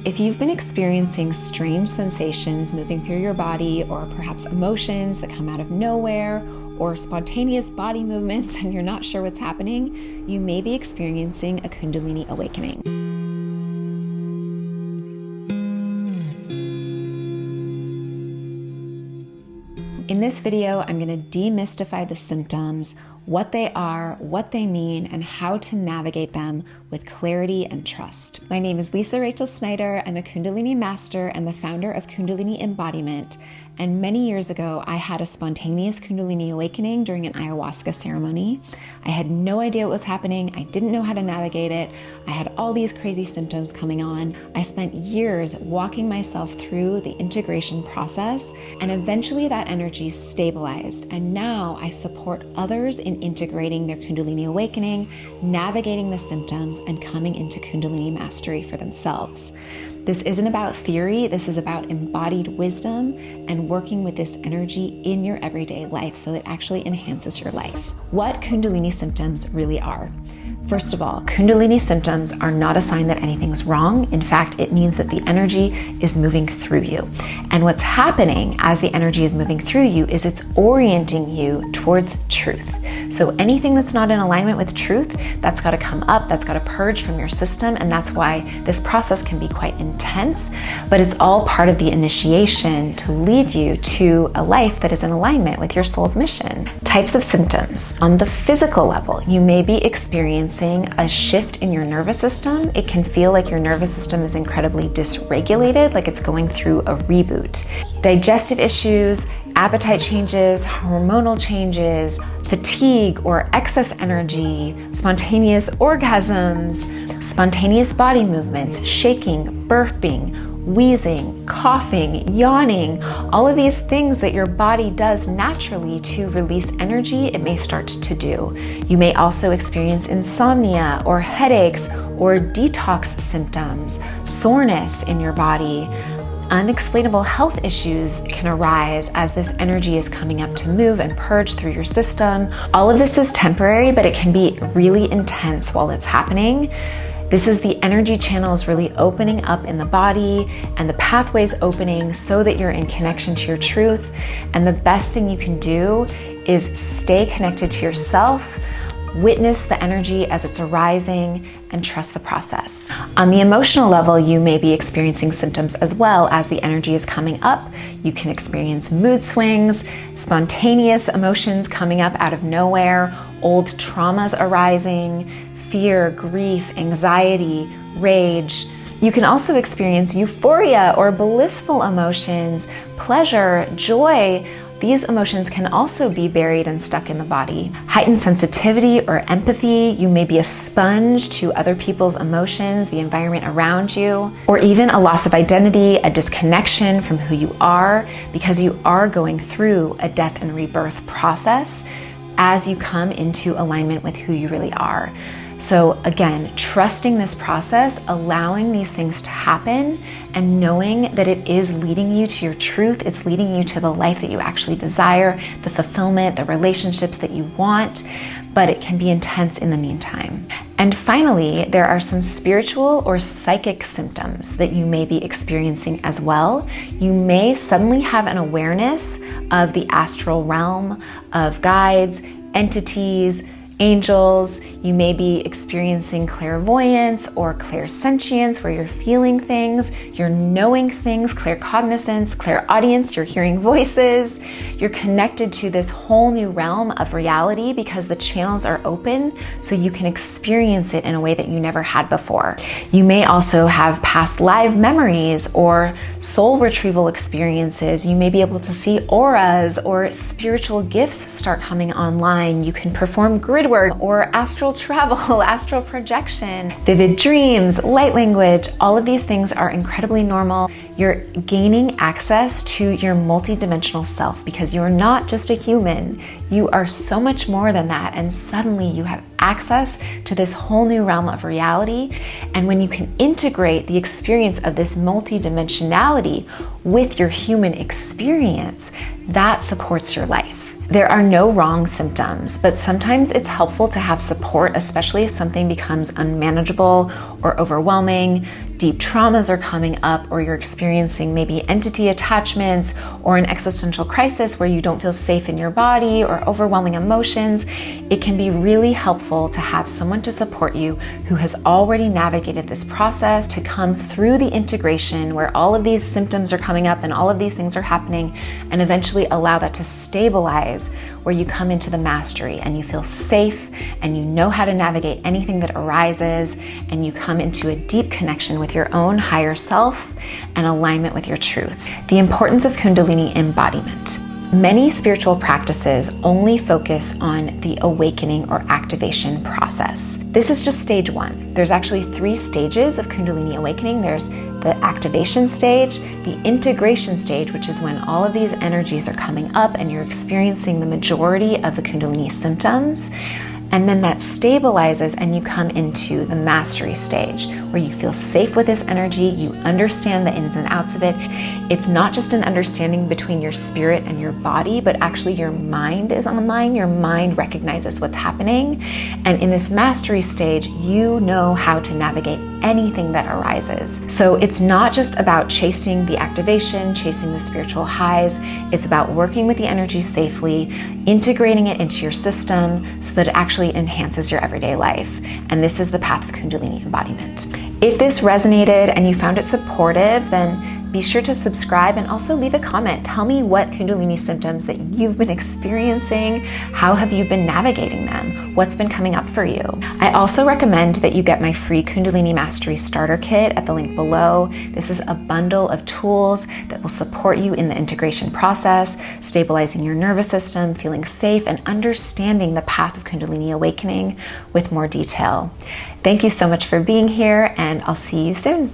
If you've been experiencing strange sensations moving through your body, or perhaps emotions that come out of nowhere, or spontaneous body movements and you're not sure what's happening, you may be experiencing a Kundalini awakening. In this video, I'm going to demystify the symptoms, what they are, what they mean, and how to navigate them with clarity and trust. My name is Lisa Rachel Snyder. I'm a Kundalini master and the founder of Kundalini Embodiment. And many years ago, I had a spontaneous Kundalini awakening during an ayahuasca ceremony. I had no idea what was happening. I didn't know how to navigate it. I had all these crazy symptoms coming on. I spent years walking myself through the integration process, and eventually that energy stabilized. And now I support others in integrating their Kundalini awakening, navigating the symptoms, and coming into Kundalini mastery for themselves. This isn't about theory, this is about embodied wisdom and working with this energy in your everyday life so it actually enhances your life. What Kundalini symptoms really are. First of all, Kundalini symptoms are not a sign that anything's wrong. In fact, it means that the energy is moving through you. And what's happening as the energy is moving through you is it's orienting you towards truth. So anything that's not in alignment with truth, that's got to come up, that's got to purge from your system. And that's why this process can be quite intense, but it's all part of the initiation to lead you to a life that is in alignment with your soul's mission. Types of symptoms. On the physical level, you may be experiencing a shift in your nervous system. It can feel like your nervous system is incredibly dysregulated, like it's going through a reboot. Digestive issues, appetite changes, hormonal changes, fatigue or excess energy, spontaneous orgasms, spontaneous body movements, shaking, burping, wheezing, coughing, yawning, all of these things that your body does naturally to release energy, it may start to do. You may also experience insomnia or headaches or detox symptoms, soreness in your body. Unexplainable health issues can arise as this energy is coming up to move and purge through your system. All of this is temporary, but it can be really intense while it's happening. This is the energy channels really opening up in the body and the pathways opening so that you're in connection to your truth. And the best thing you can do is stay connected to yourself, witness the energy as it's arising, and trust the process. On the emotional level, you may be experiencing symptoms as well as the energy is coming up. You can experience mood swings, spontaneous emotions coming up out of nowhere, old traumas arising, fear, grief, anxiety, rage. You can also experience euphoria or blissful emotions, pleasure, joy. These emotions can also be buried and stuck in the body. Heightened sensitivity or empathy. You may be a sponge to other people's emotions, the environment around you, or even a loss of identity, a disconnection from who you are, because you are going through a death and rebirth process as you come into alignment with who you really are. So again, trusting this process, allowing these things to happen, and knowing that it is leading you to your truth, it's leading you to the life that you actually desire, the fulfillment, the relationships that you want, but it can be intense in the meantime. And finally, there are some spiritual or psychic symptoms that you may be experiencing as well. You may suddenly have an awareness of the astral realm, of guides, entities, angels. You may be experiencing clairvoyance or clairsentience, where you're feeling things, you're knowing things, claircognizance, clairaudience, you're hearing voices. You're connected to this whole new realm of reality because the channels are open so you can experience it in a way that you never had before. You may also have past live memories or soul retrieval experiences. You may be able to see auras or spiritual gifts start coming online. You can perform grid work or astral travel, astral projection, vivid dreams, light language. All of these things are incredibly normal. You're gaining access to your multidimensional self because you're not just a human. You are so much more than that. And suddenly you have access to this whole new realm of reality. And when you can integrate the experience of this multidimensionality with your human experience, that supports your life. There are no wrong symptoms, but sometimes it's helpful to have support, especially if something becomes unmanageable or overwhelming, deep traumas are coming up, or you're experiencing maybe entity attachments or an existential crisis where you don't feel safe in your body or overwhelming emotions, it can be really helpful to have someone to support you who has already navigated this process to come through the integration where all of these symptoms are coming up and all of these things are happening, and eventually allow that to stabilize, where you come into the mastery and you feel safe and you know how to navigate anything that arises, and you come into a deep connection with your own higher self and alignment with your truth. The importance of Kundalini embodiment. Many spiritual practices only focus on the awakening or activation process. This is just stage one. There's actually 3 stages of Kundalini awakening. There's the activation stage, the integration stage, which is when all of these energies are coming up and you're experiencing the majority of the Kundalini symptoms. And then that stabilizes and you come into the mastery stage where you feel safe with this energy, you understand the ins and outs of it. It's not just an understanding between your spirit and your body, but actually your mind is online. Your mind recognizes what's happening. And in this mastery stage, you know how to navigate anything that arises. So it's not just about chasing the activation, chasing the spiritual highs. It's about working with the energy safely, integrating it into your system so that it actually enhances your everyday life. And this is the path of Kundalini embodiment. If this resonated and you found it supportive, then be sure to subscribe and also leave a comment. Tell me what Kundalini symptoms that you've been experiencing. How have you been navigating them? What's been coming up for you? I also recommend that you get my free Kundalini Mastery Starter Kit at the link below. This is a bundle of tools that will support you in the integration process, stabilizing your nervous system, feeling safe, and understanding the path of Kundalini awakening with more detail. Thank you so much for being here, and I'll see you soon.